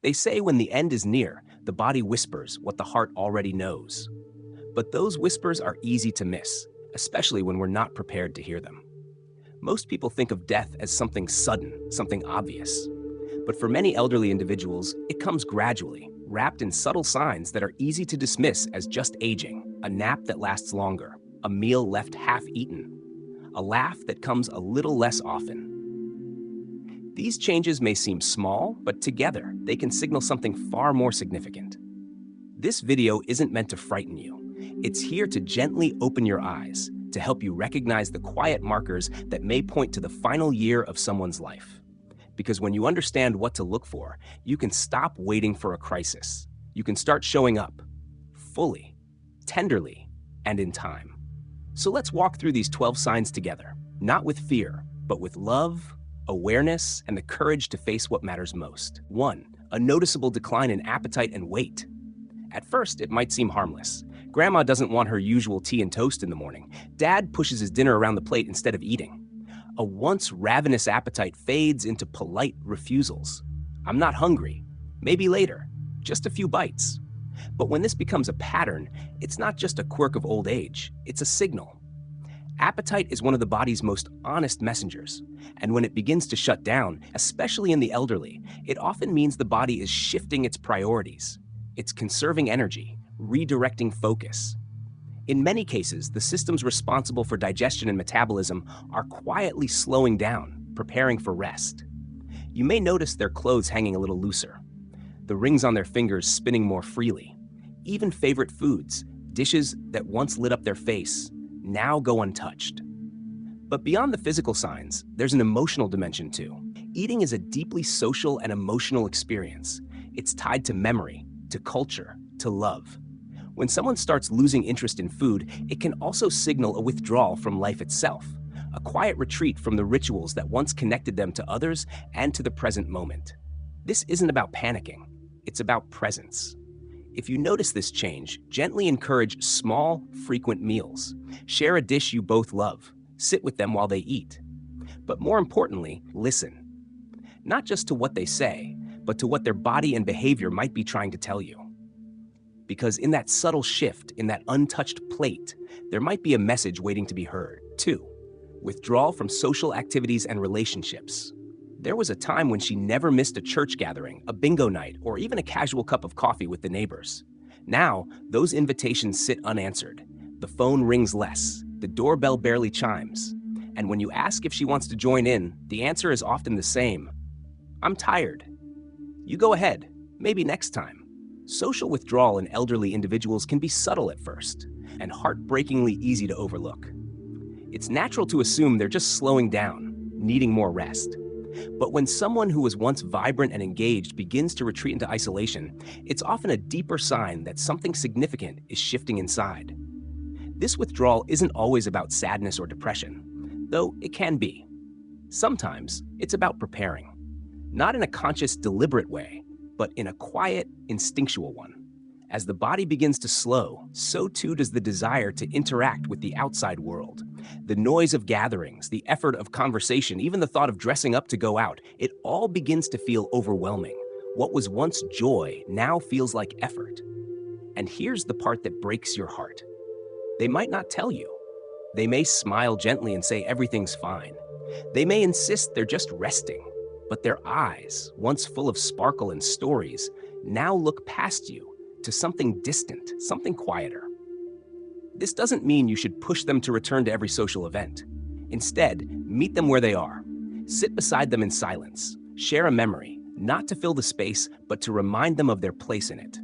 They say when the end is near, the body whispers what the heart already knows. But those whispers are easy to miss, especially when we're not prepared to hear them. Most people think of death as something sudden, something obvious. But for many elderly individuals, it comes gradually, wrapped in subtle signs that are easy to dismiss as just aging, a nap that lasts longer, a meal left half-eaten, a laugh that comes a little less often. These changes may seem small, but together they can signal something far more significant. This video isn't meant to frighten you. It's here to gently open your eyes, to help you recognize the quiet markers that may point to the final year of someone's life. Because when you understand what to look for, you can stop waiting for a crisis. You can start showing up, fully, tenderly, and in time. So let's walk through these 12 signs together, not with fear, but with love, awareness, and the courage to face what matters most. 1. A noticeable decline in appetite and weight. At first, it might seem harmless. Grandma doesn't want her usual tea and toast in the morning. Dad pushes his dinner around the plate instead of eating. A once ravenous appetite fades into polite refusals. I'm not hungry. Maybe later. Just a few bites. But when this becomes a pattern, it's not just a quirk of old age. It's a signal. Appetite is one of the body's most honest messengers. And when it begins to shut down, especially in the elderly, it often means the body is shifting its priorities. It's conserving energy, redirecting focus. In many cases, the systems responsible for digestion and metabolism are quietly slowing down, preparing for rest. You may notice their clothes hanging a little looser, the rings on their fingers spinning more freely. Even favorite foods, dishes that once lit up their face, now go untouched. But beyond the physical signs, there's an emotional dimension too. Eating is a deeply social and emotional experience. It's tied to memory, to culture, to love. When someone starts losing interest in food, it can also signal a withdrawal from life itself, a quiet retreat from the rituals that once connected them to others and to the present moment. This isn't about panicking, it's about presence. If you notice this change, gently encourage small, frequent meals. Share a dish you both love. Sit with them while they eat. But more importantly, listen. Not just to what they say, but to what their body and behavior might be trying to tell you. Because in that subtle shift, in that untouched plate, there might be a message waiting to be heard. 2. Withdrawal from social activities and relationships. There was a time when she never missed a church gathering, a bingo night, or even a casual cup of coffee with the neighbors. Now, those invitations sit unanswered. The phone rings less, the doorbell barely chimes. And when you ask if she wants to join in, the answer is often the same. I'm tired. You go ahead, maybe next time. Social withdrawal in elderly individuals can be subtle at first, and heartbreakingly easy to overlook. It's natural to assume they're just slowing down, needing more rest. But when someone who was once vibrant and engaged begins to retreat into isolation, it's often a deeper sign that something significant is shifting inside. This withdrawal isn't always about sadness or depression, though it can be. Sometimes it's about preparing, not in a conscious, deliberate way, but in a quiet, instinctual one. As the body begins to slow, so too does the desire to interact with the outside world. The noise of gatherings, the effort of conversation, even the thought of dressing up to go out, it all begins to feel overwhelming. What was once joy now feels like effort. And here's the part that breaks your heart. They might not tell you. They may smile gently and say everything's fine. They may insist they're just resting. But their eyes, once full of sparkle and stories, now look past you to something distant, something quieter. This doesn't mean you should push them to return to every social event. Instead, meet them where they are. Sit beside them in silence. Share a memory, not to fill the space, but to remind them of their place in it.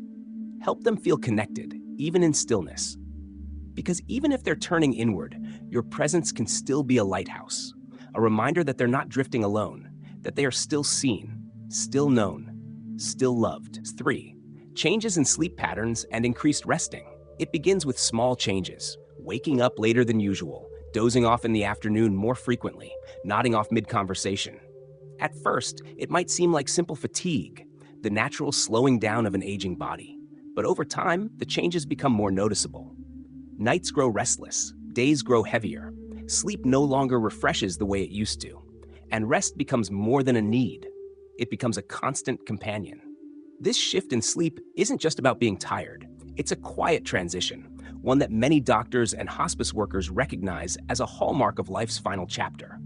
Help them feel connected, even in stillness. Because even if they're turning inward, your presence can still be a lighthouse, a reminder that they're not drifting alone, that they are still seen, still known, still loved. 3. Changes in sleep patterns and increased resting. It begins with small changes, waking up later than usual, dozing off in the afternoon more frequently, nodding off mid-conversation. At first, it might seem like simple fatigue, the natural slowing down of an aging body. But over time, the changes become more noticeable. Nights grow restless, days grow heavier, sleep no longer refreshes the way it used to, and rest becomes more than a need. It becomes a constant companion. This shift in sleep isn't just about being tired, it's a quiet transition, one that many doctors and hospice workers recognize as a hallmark of life's final chapter.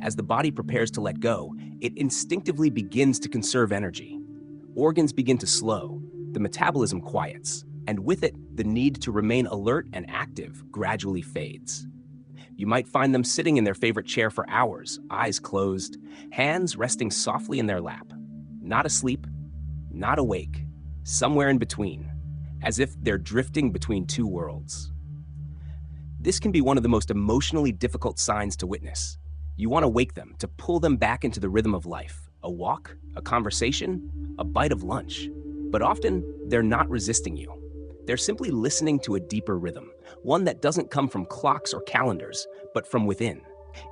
As the body prepares to let go, it instinctively begins to conserve energy. Organs begin to slow, the metabolism quiets, and with it, the need to remain alert and active gradually fades. You might find them sitting in their favorite chair for hours, eyes closed, hands resting softly in their lap. Not asleep, not awake, somewhere in between, as if they're drifting between two worlds. This can be one of the most emotionally difficult signs to witness. You want to wake them, to pull them back into the rhythm of life. A walk, a conversation, a bite of lunch. But often, they're not resisting you. They're simply listening to a deeper rhythm, one that doesn't come from clocks or calendars, but from within.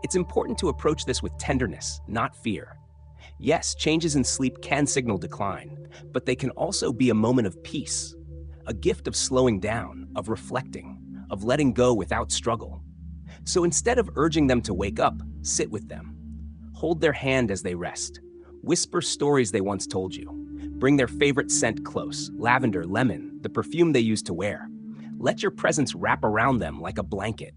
It's important to approach this with tenderness, not fear. Yes, changes in sleep can signal decline, but they can also be a moment of peace, a gift of slowing down, of reflecting, of letting go without struggle. So instead of urging them to wake up, sit with them. Hold their hand as they rest. Whisper stories they once told you. Bring their favorite scent close, lavender, lemon, the perfume they used to wear. Let your presence wrap around them like a blanket.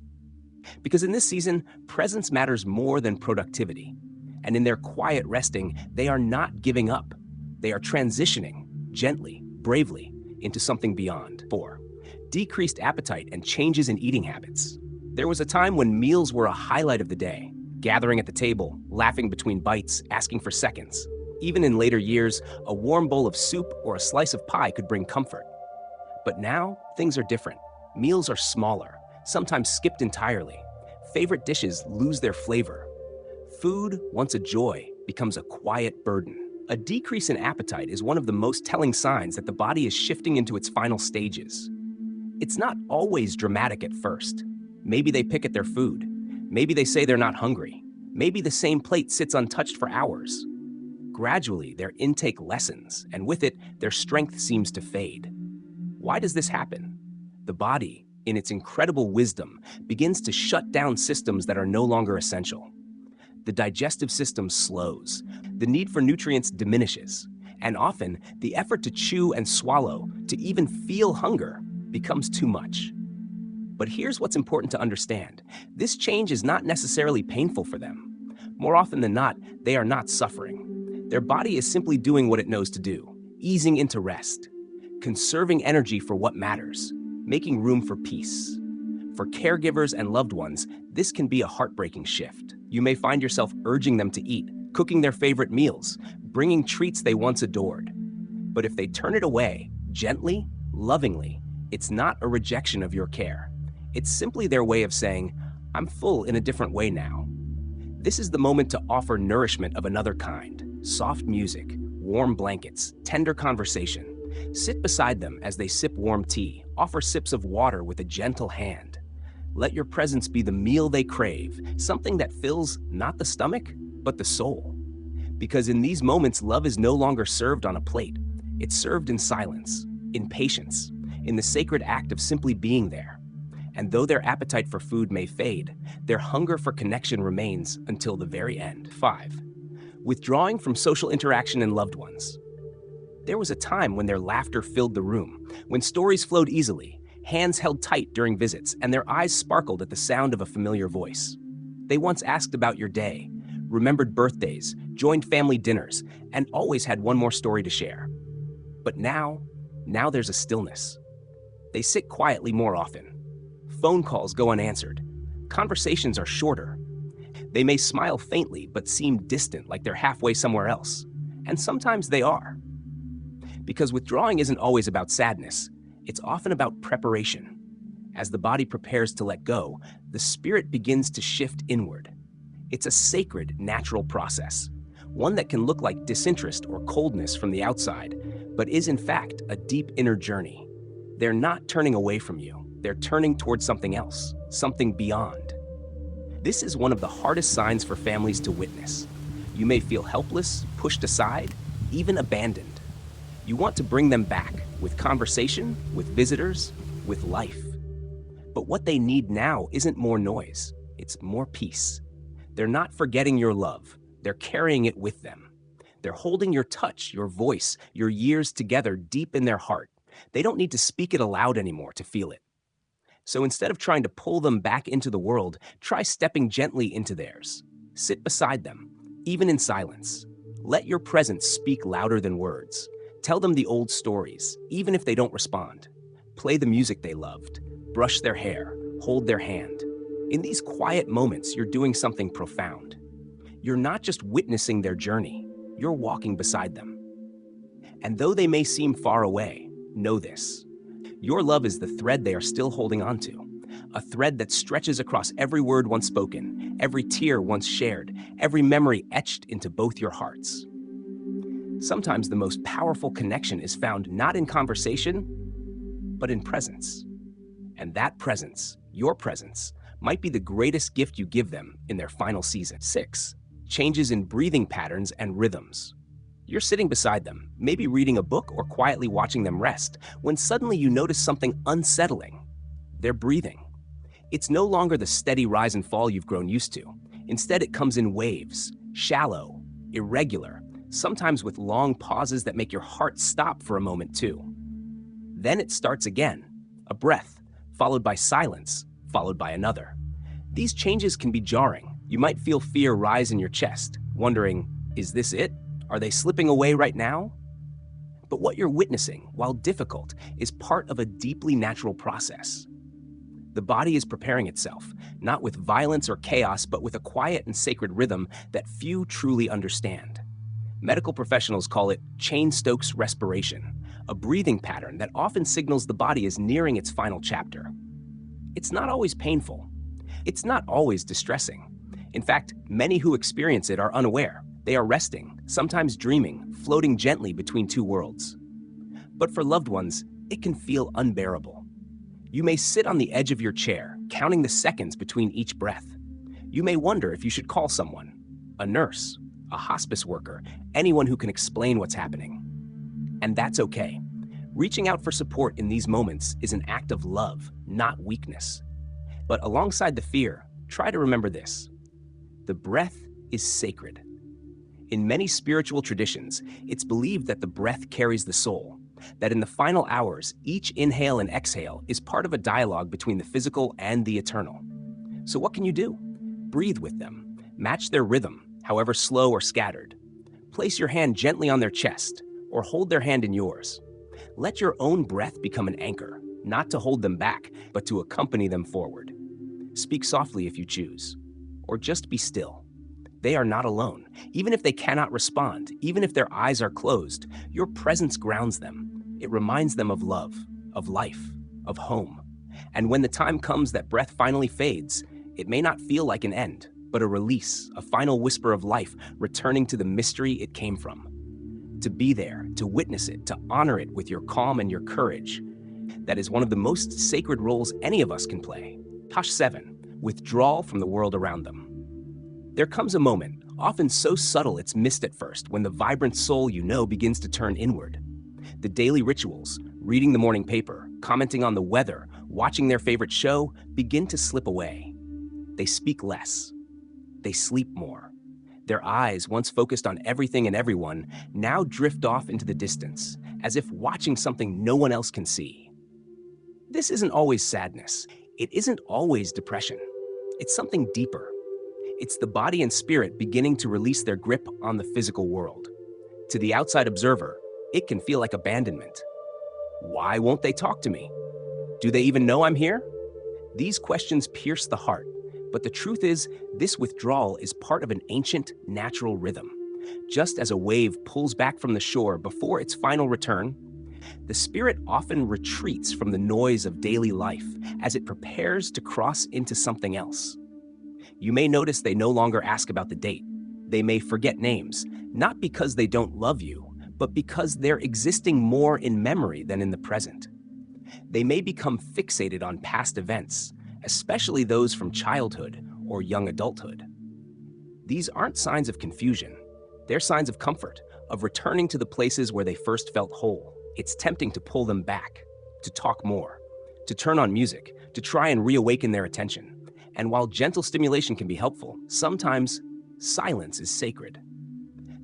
Because in this season, presence matters more than productivity. And in their quiet resting, they are not giving up. They are transitioning, gently, bravely, into something beyond. 4. Decreased appetite and changes in eating habits. There was a time when meals were a highlight of the day. Gathering at the table, laughing between bites, asking for seconds. Even in later years, a warm bowl of soup or a slice of pie could bring comfort. But now, things are different. Meals are smaller, sometimes skipped entirely. Favorite dishes lose their flavor. Food, once a joy, becomes a quiet burden. A decrease in appetite is one of the most telling signs that the body is shifting into its final stages. It's not always dramatic at first. Maybe they pick at their food. Maybe they say they're not hungry. Maybe the same plate sits untouched for hours. Gradually, their intake lessens, and with it, their strength seems to fade. Why does this happen? The body, in its incredible wisdom, begins to shut down systems that are no longer essential. The digestive system slows, the need for nutrients diminishes, and often the effort to chew and swallow, to even feel hunger, becomes too much. But here's what's important to understand. This change is not necessarily painful for them. More often than not, they are not suffering. Their body is simply doing what it knows to do, easing into rest, conserving energy for what matters, making room for peace. For caregivers and loved ones, this can be a heartbreaking shift. You may find yourself urging them to eat, cooking their favorite meals, bringing treats they once adored. But if they turn it away, gently, lovingly, it's not a rejection of your care. It's simply their way of saying, I'm full in a different way now. This is the moment to offer nourishment of another kind. Soft music, warm blankets, tender conversation. Sit beside them as they sip warm tea. Offer sips of water with a gentle hand. Let your presence be the meal they crave, something that fills not the stomach, but the soul. Because in these moments, love is no longer served on a plate. It's served in silence, in patience, in the sacred act of simply being there. And though their appetite for food may fade, their hunger for connection remains until the very end. 5. Withdrawing from social interaction and loved ones. There was a time when their laughter filled the room, when stories flowed easily, hands held tight during visits, and their eyes sparkled at the sound of a familiar voice. They once asked about your day, remembered birthdays, joined family dinners, and always had one more story to share. But now there's a stillness. They sit quietly more often. Phone calls go unanswered. Conversations are shorter. They may smile faintly, but seem distant, like they're halfway somewhere else. And sometimes they are. Because withdrawing isn't always about sadness. It's often about preparation. As the body prepares to let go, the spirit begins to shift inward. It's a sacred, natural process, one that can look like disinterest or coldness from the outside, but is in fact a deep inner journey. They're not turning away from you. They're turning towards something else, something beyond. This is one of the hardest signs for families to witness. You may feel helpless, pushed aside, even abandoned. You want to bring them back with conversation, with visitors, with life. But what they need now isn't more noise, it's more peace. They're not forgetting your love, they're carrying it with them. They're holding your touch, your voice, your years together deep in their heart. They don't need to speak it aloud anymore to feel it. So instead of trying to pull them back into the world, try stepping gently into theirs. Sit beside them, even in silence. Let your presence speak louder than words. Tell them the old stories, even if they don't respond. Play the music they loved. Brush their hair. Hold their hand. In these quiet moments, you're doing something profound. You're not just witnessing their journey, you're walking beside them. And though they may seem far away, know this. Your love is the thread they are still holding on to, a thread that stretches across every word once spoken, every tear once shared, every memory etched into both your hearts. Sometimes the most powerful connection is found not in conversation, but in presence. And that presence, your presence, might be the greatest gift you give them in their final season. 6. Changes in breathing patterns and rhythms. You're sitting beside them, maybe reading a book or quietly watching them rest, when suddenly you notice something unsettling. They're breathing. It's no longer the steady rise and fall you've grown used to. Instead, it comes in waves, shallow, irregular, sometimes with long pauses that make your heart stop for a moment too. Then it starts again, a breath, followed by silence, followed by another. These changes can be jarring. You might feel fear rise in your chest, wondering, is this it? Are they slipping away right now? But what you're witnessing, while difficult, is part of a deeply natural process. The body is preparing itself, not with violence or chaos, but with a quiet and sacred rhythm that few truly understand. Medical professionals call it Cheyne-Stokes respiration, a breathing pattern that often signals the body is nearing its final chapter. It's not always painful. It's not always distressing. In fact, many who experience it are unaware. They are resting, sometimes dreaming, floating gently between two worlds. But for loved ones, it can feel unbearable. You may sit on the edge of your chair, counting the seconds between each breath. You may wonder if you should call someone, a nurse, a hospice worker, anyone who can explain what's happening. And that's okay. Reaching out for support in these moments is an act of love, not weakness. But alongside the fear, try to remember this. The breath is sacred. In many spiritual traditions, it's believed that the breath carries the soul, that in the final hours, each inhale and exhale is part of a dialogue between the physical and the eternal. So what can you do? Breathe with them. Match their rhythm, however slow or scattered. Place your hand gently on their chest, or hold their hand in yours. Let your own breath become an anchor, not to hold them back, but to accompany them forward. Speak softly if you choose, or just be still. They are not alone. Even if they cannot respond, even if their eyes are closed, your presence grounds them. It reminds them of love, of life, of home. And when the time comes that breath finally fades, it may not feel like an end, but a release, a final whisper of life returning to the mystery it came from. To be there, to witness it, to honor it with your calm and your courage, that is one of the most sacred roles any of us can play. 7. Withdrawal from the world around them. There comes a moment, often so subtle it's missed at first, when the vibrant soul you know begins to turn inward. The daily rituals, reading the morning paper, commenting on the weather, watching their favorite show, begin to slip away. They speak less. They sleep more. Their eyes, once focused on everything and everyone, now drift off into the distance, as if watching something no one else can see. This isn't always sadness. It isn't always depression. It's something deeper. It's the body and spirit beginning to release their grip on the physical world. To the outside observer, it can feel like abandonment. Why won't they talk to me? Do they even know I'm here? These questions pierce the heart, but the truth is, this withdrawal is part of an ancient, natural rhythm. Just as a wave pulls back from the shore before its final return, the spirit often retreats from the noise of daily life as it prepares to cross into something else. You may notice they no longer ask about the date. They may forget names, not because they don't love you, but because they're existing more in memory than in the present. They may become fixated on past events, especially those from childhood or young adulthood. These aren't signs of confusion. They're signs of comfort, of returning to the places where they first felt whole. It's tempting to pull them back, to talk more, to turn on music, to try and reawaken their attention. And while gentle stimulation can be helpful, sometimes silence is sacred.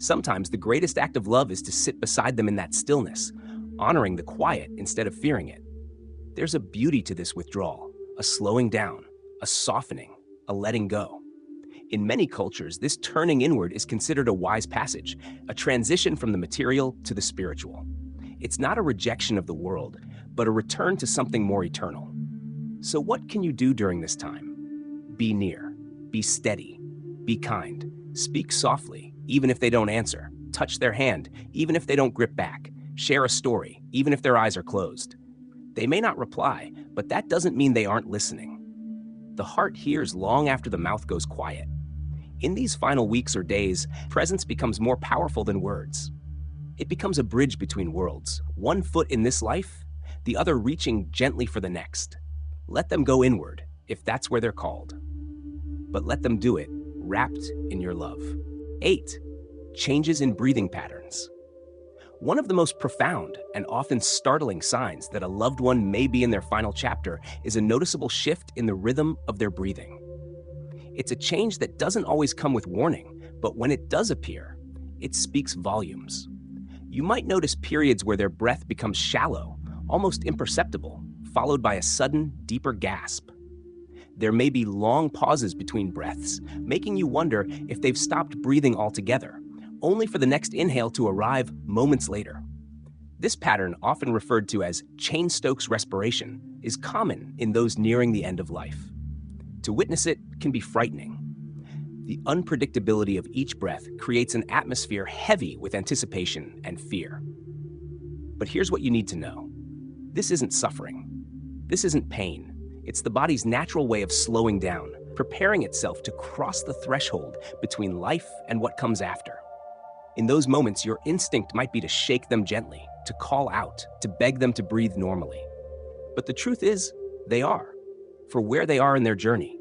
Sometimes the greatest act of love is to sit beside them in that stillness, honoring the quiet instead of fearing it. There's a beauty to this withdrawal, a slowing down, a softening, a letting go. In many cultures, this turning inward is considered a wise passage, a transition from the material to the spiritual. It's not a rejection of the world, but a return to something more eternal. So what can you do during this time? Be near, be steady, be kind, speak softly, even if they don't answer, touch their hand, even if they don't grip back, share a story, even if their eyes are closed. They may not reply, but that doesn't mean they aren't listening. The heart hears long after the mouth goes quiet. In these final weeks or days, presence becomes more powerful than words. It becomes a bridge between worlds, one foot in this life, the other reaching gently for the next. Let them go inward, if that's where they're called. But let them do it, wrapped in your love. 8. Changes in breathing patterns. One of the most profound and often startling signs that a loved one may be in their final chapter is a noticeable shift in the rhythm of their breathing. It's a change that doesn't always come with warning, but when it does appear, it speaks volumes. You might notice periods where their breath becomes shallow, almost imperceptible, followed by a sudden, deeper gasp. There may be long pauses between breaths, making you wonder if they've stopped breathing altogether, only for the next inhale to arrive moments later. This pattern, often referred to as Cheyne-Stokes respiration, is common in those nearing the end of life. To witness it can be frightening. The unpredictability of each breath creates an atmosphere heavy with anticipation and fear. But here's what you need to know. This isn't suffering. This isn't pain. It's the body's natural way of slowing down, preparing itself to cross the threshold between life and what comes after. In those moments, your instinct might be to shake them gently, to call out, to beg them to breathe normally. But the truth is, they are. For where they are in their journey,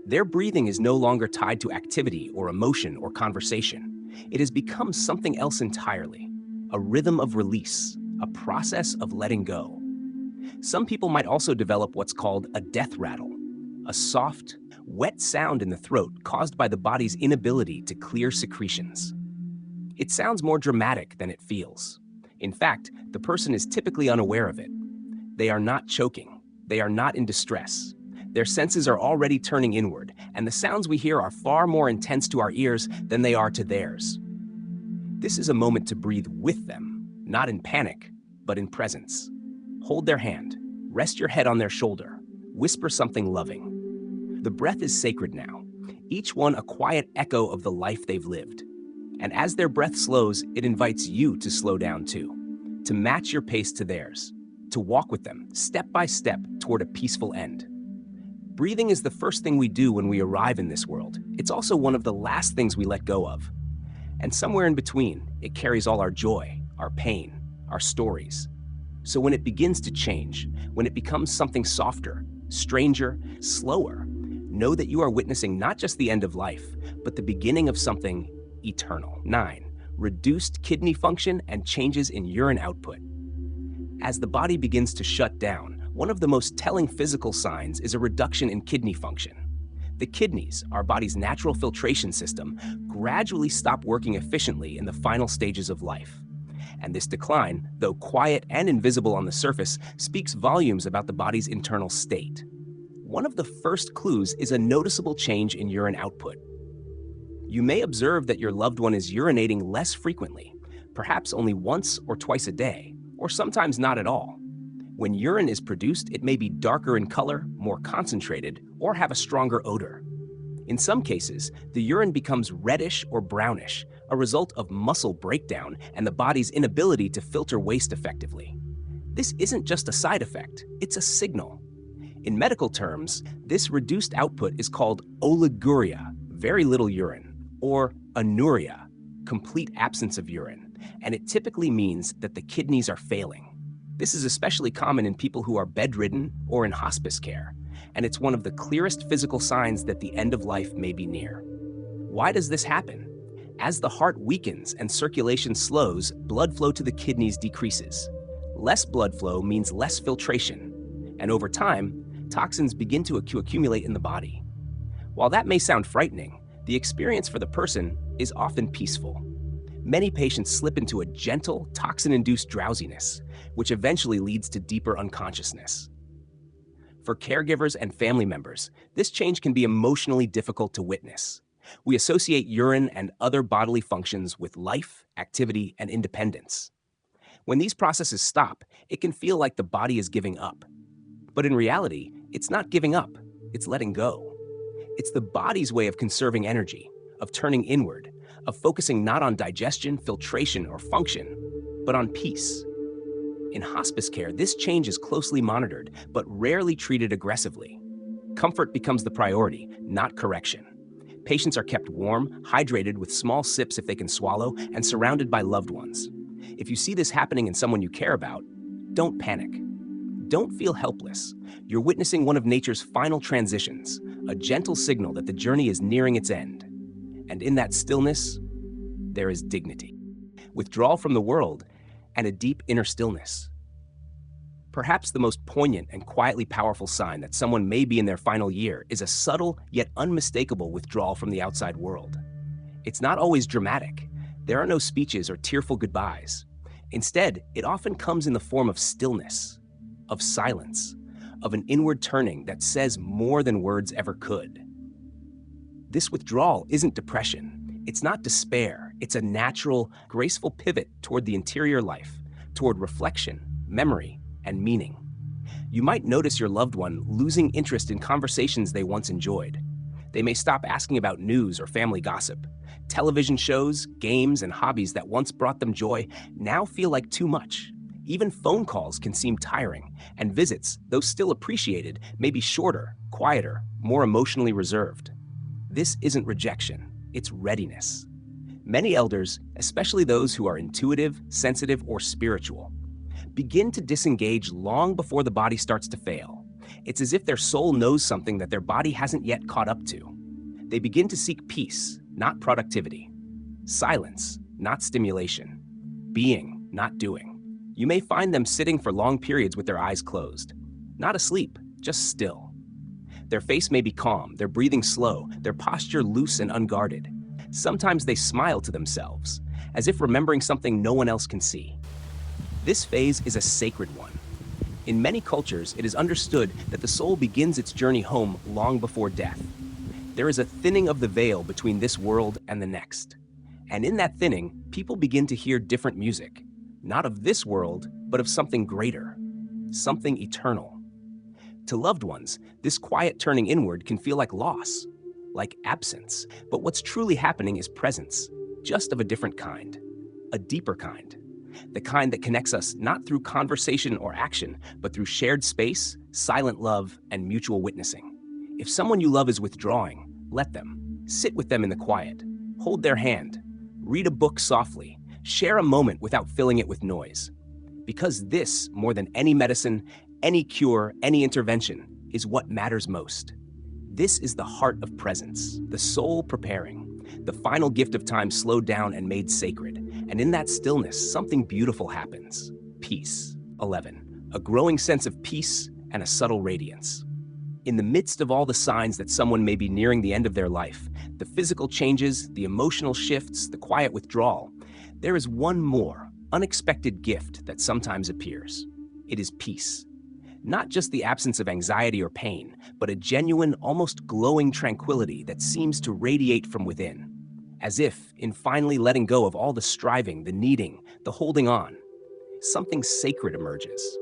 their breathing is no longer tied to activity or emotion or conversation. It has become something else entirely, a rhythm of release, a process of letting go. Some people might also develop what's called a death rattle, a soft, wet sound in the throat caused by the body's inability to clear secretions. It sounds more dramatic than it feels. In fact, the person is typically unaware of it. They are not choking. They are not in distress. Their senses are already turning inward, and the sounds we hear are far more intense to our ears than they are to theirs. This is a moment to breathe with them, not in panic, but in presence. Hold their hand, rest your head on their shoulder, whisper something loving. The breath is sacred now, each one a quiet echo of the life they've lived. And as their breath slows, it invites you to slow down too, to match your pace to theirs, to walk with them step by step toward a peaceful end. Breathing is the first thing we do when we arrive in this world. It's also one of the last things we let go of. And somewhere in between, it carries all our joy, our pain, our stories. So when it begins to change, when it becomes something softer, stranger, slower, know that you are witnessing not just the end of life, but the beginning of something eternal. 9. Reduced kidney function and changes in urine output. As the body begins to shut down, one of the most telling physical signs is a reduction in kidney function. The kidneys, our body's natural filtration system, gradually stop working efficiently in the final stages of life. And this decline, though quiet and invisible on the surface, speaks volumes about the body's internal state. One of the first clues is a noticeable change in urine output. You may observe that your loved one is urinating less frequently, perhaps only once or twice a day, or sometimes not at all. When urine is produced, it may be darker in color, more concentrated, or have a stronger odor. In some cases, the urine becomes reddish or brownish, a result of muscle breakdown and the body's inability to filter waste effectively. This isn't just a side effect, it's a signal. In medical terms, this reduced output is called oliguria, very little urine, or anuria, complete absence of urine, and it typically means that the kidneys are failing. This is especially common in people who are bedridden or in hospice care, and it's one of the clearest physical signs that the end of life may be near. Why does this happen? As the heart weakens and circulation slows, blood flow to the kidneys decreases. Less blood flow means less filtration, and over time, toxins begin to accumulate in the body. While that may sound frightening, the experience for the person is often peaceful. Many patients slip into a gentle, toxin-induced drowsiness, which eventually leads to deeper unconsciousness. For caregivers and family members, this change can be emotionally difficult to witness. We associate urine and other bodily functions with life, activity, and independence. When these processes stop, it can feel like the body is giving up. But in reality, it's not giving up, it's letting go. It's the body's way of conserving energy, of turning inward, of focusing not on digestion, filtration, or function, but on peace. In hospice care, this change is closely monitored, but rarely treated aggressively. Comfort becomes the priority, not correction. Patients are kept warm, hydrated with small sips if they can swallow, and surrounded by loved ones. If you see this happening in someone you care about, don't panic. Don't feel helpless. You're witnessing one of nature's final transitions, a gentle signal that the journey is nearing its end. And in that stillness, there is dignity, withdrawal from the world, and a deep inner stillness. Perhaps the most poignant and quietly powerful sign that someone may be in their final year is a subtle yet unmistakable withdrawal from the outside world. It's not always dramatic. There are no speeches or tearful goodbyes. Instead, it often comes in the form of stillness, of silence, of an inward turning that says more than words ever could. This withdrawal isn't depression. It's not despair. It's a natural, graceful pivot toward the interior life, toward reflection, memory, and meaning. You might notice your loved one losing interest in conversations they once enjoyed. They may stop asking about news or family gossip. Television shows, games, and hobbies that once brought them joy now feel like too much. Even phone calls can seem tiring, and visits, though still appreciated, may be shorter, quieter, more emotionally reserved. This isn't rejection, it's readiness. Many elders, especially those who are intuitive, sensitive, or spiritual, begin to disengage long before the body starts to fail. It's as if their soul knows something that their body hasn't yet caught up to. They begin to seek peace, not productivity. Silence, not stimulation. Being, not doing. You may find them sitting for long periods with their eyes closed. Not asleep, just still. Their face may be calm, their breathing slow, their posture loose and unguarded. Sometimes they smile to themselves, as if remembering something no one else can see. This phase is a sacred one. In many cultures, it is understood that the soul begins its journey home long before death. There is a thinning of the veil between this world and the next. And in that thinning, people begin to hear different music, not of this world, but of something greater, something eternal. To loved ones, this quiet turning inward can feel like loss, like absence. But what's truly happening is presence, just of a different kind, a deeper kind. The kind that connects us not through conversation or action, but through shared space, silent love, and mutual witnessing. If someone you love is withdrawing, let them. Sit with them in the quiet. Hold their hand. Read a book softly. Share a moment without filling it with noise. Because this, more than any medicine, any cure, any intervention, is what matters most. This is the heart of presence, the soul preparing, the final gift of time slowed down and made sacred. And in that stillness, something beautiful happens. Peace. 11. A growing sense of peace and a subtle radiance. In the midst of all the signs that someone may be nearing the end of their life, the physical changes, the emotional shifts, the quiet withdrawal, there is one more, unexpected gift that sometimes appears. It is peace. Not just the absence of anxiety or pain, but a genuine, almost glowing tranquility that seems to radiate from within. As if, in finally letting go of all the striving, the needing, the holding on, something sacred emerges.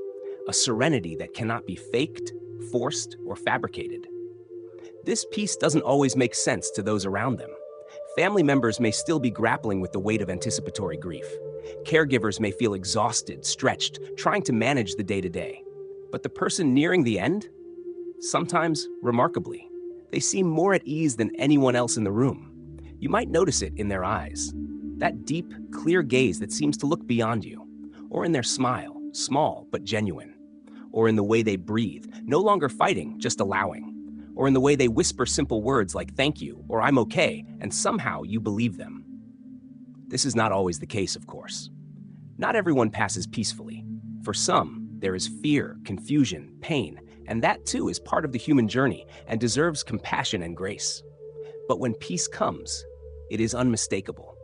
A serenity that cannot be faked, forced, or fabricated. This peace doesn't always make sense to those around them. Family members may still be grappling with the weight of anticipatory grief. Caregivers may feel exhausted, stretched, trying to manage the day-to-day. But the person nearing the end? Sometimes, remarkably, they seem more at ease than anyone else in the room. You might notice it in their eyes, that deep, clear gaze that seems to look beyond you, or in their smile, small but genuine, or in the way they breathe, no longer fighting, just allowing, or in the way they whisper simple words like thank you or I'm okay, and somehow you believe them. This is not always the case, of course. Not everyone passes peacefully. For some, there is fear, confusion, pain, and that too is part of the human journey and deserves compassion and grace. But when peace comes, it is unmistakable.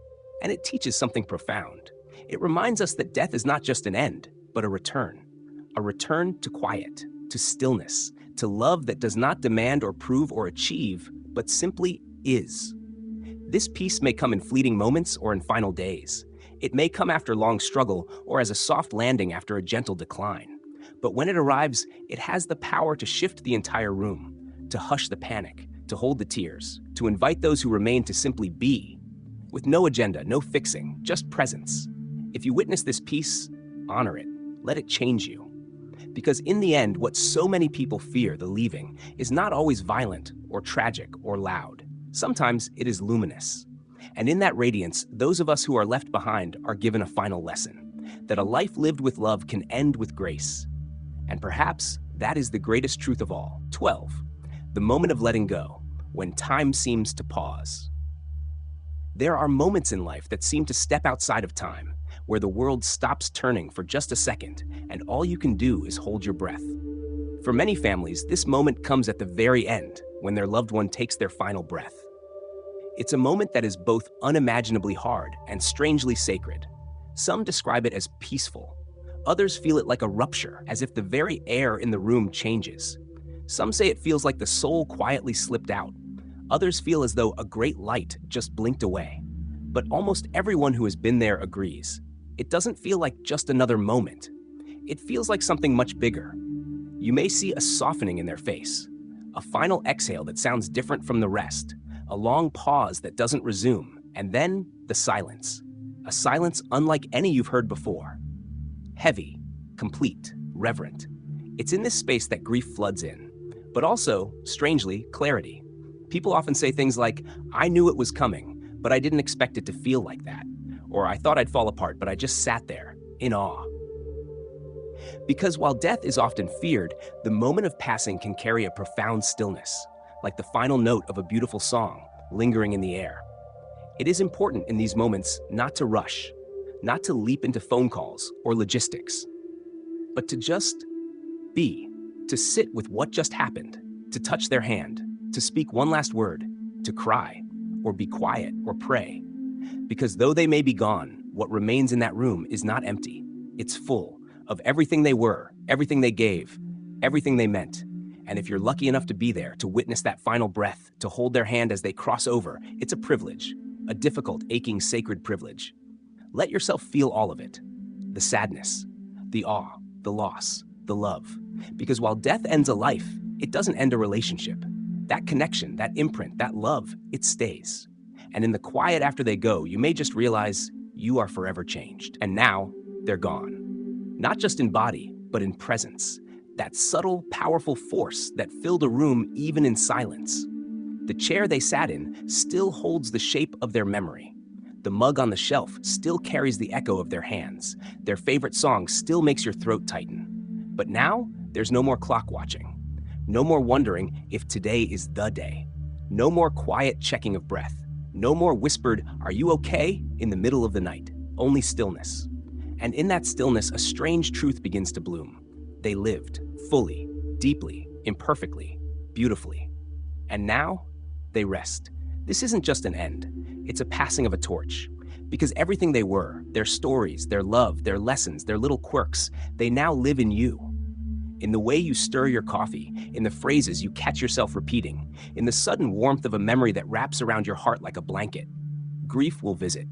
And it teaches something profound. It reminds us that death is not just an end, but a return to quiet, to stillness, to love that does not demand or prove or achieve, but simply is. This peace may come in fleeting moments or in final days. It may come after long struggle or as a soft landing after a gentle decline. But when it arrives, it has the power to shift the entire room, to hush the panic, to hold the tears, to invite those who remain to simply be, with no agenda, no fixing, just presence. If you witness this peace, honor it, let it change you. Because in the end, what so many people fear, the leaving, is not always violent or tragic or loud. Sometimes it is luminous. And in that radiance, those of us who are left behind are given a final lesson, that a life lived with love can end with grace. And perhaps that is the greatest truth of all. 12. The moment of letting go, when time seems to pause. There are moments in life that seem to step outside of time, where the world stops turning for just a second, and all you can do is hold your breath. For many families, this moment comes at the very end, when their loved one takes their final breath. It's a moment that is both unimaginably hard and strangely sacred. Some describe it as peaceful. Others feel it like a rupture, as if the very air in the room changes. Some say it feels like the soul quietly slipped out. Others feel as though a great light just blinked away. But almost everyone who has been there agrees. It doesn't feel like just another moment. It feels like something much bigger. You may see a softening in their face, a final exhale that sounds different from the rest, a long pause that doesn't resume, and then the silence. A silence unlike any you've heard before. Heavy, complete, reverent. It's in this space that grief floods in, but also, strangely, clarity. People often say things like, "I knew it was coming, but I didn't expect it to feel like that." Or, "I thought I'd fall apart, but I just sat there, in awe." Because while death is often feared, the moment of passing can carry a profound stillness, like the final note of a beautiful song, lingering in the air. It is important in these moments not to rush, not to leap into phone calls or logistics, but to just be, to sit with what just happened, to touch their hand, to speak one last word, to cry, or be quiet, or pray. Because though they may be gone, what remains in that room is not empty. It's full of everything they were, everything they gave, everything they meant. And if you're lucky enough to be there, to witness that final breath, to hold their hand as they cross over, it's a privilege, a difficult, aching, sacred privilege. Let yourself feel all of it. The sadness, the awe, the loss, the love. Because while death ends a life, it doesn't end a relationship. That connection, that imprint, that love, it stays. And in the quiet after they go, you may just realize you are forever changed. And now, they're gone. Not just in body, but in presence. That subtle, powerful force that filled a room even in silence. The chair they sat in still holds the shape of their memory. The mug on the shelf still carries the echo of their hands. Their favorite song still makes your throat tighten. But now, there's no more clock watching. No more wondering if today is the day. No more quiet checking of breath. No more whispered, "Are you okay?" in the middle of the night. Only stillness. And in that stillness, a strange truth begins to bloom. They lived, fully, deeply, imperfectly, beautifully. And now, they rest. This isn't just an end. It's a passing of a torch. Because everything they were, their stories, their love, their lessons, their little quirks, they now live in you. In the way you stir your coffee, in the phrases you catch yourself repeating, in the sudden warmth of a memory that wraps around your heart like a blanket. Grief will visit.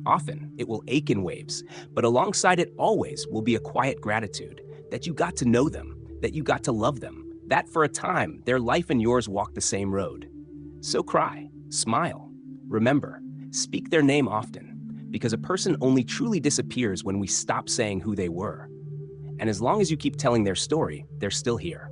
Often, it will ache in waves, but alongside it always will be a quiet gratitude that you got to know them, that you got to love them, that for a time, their life and yours walked the same road. So cry, smile, remember, speak their name often, because a person only truly disappears when we stop saying who they were. And as long as you keep telling their story, they're still here.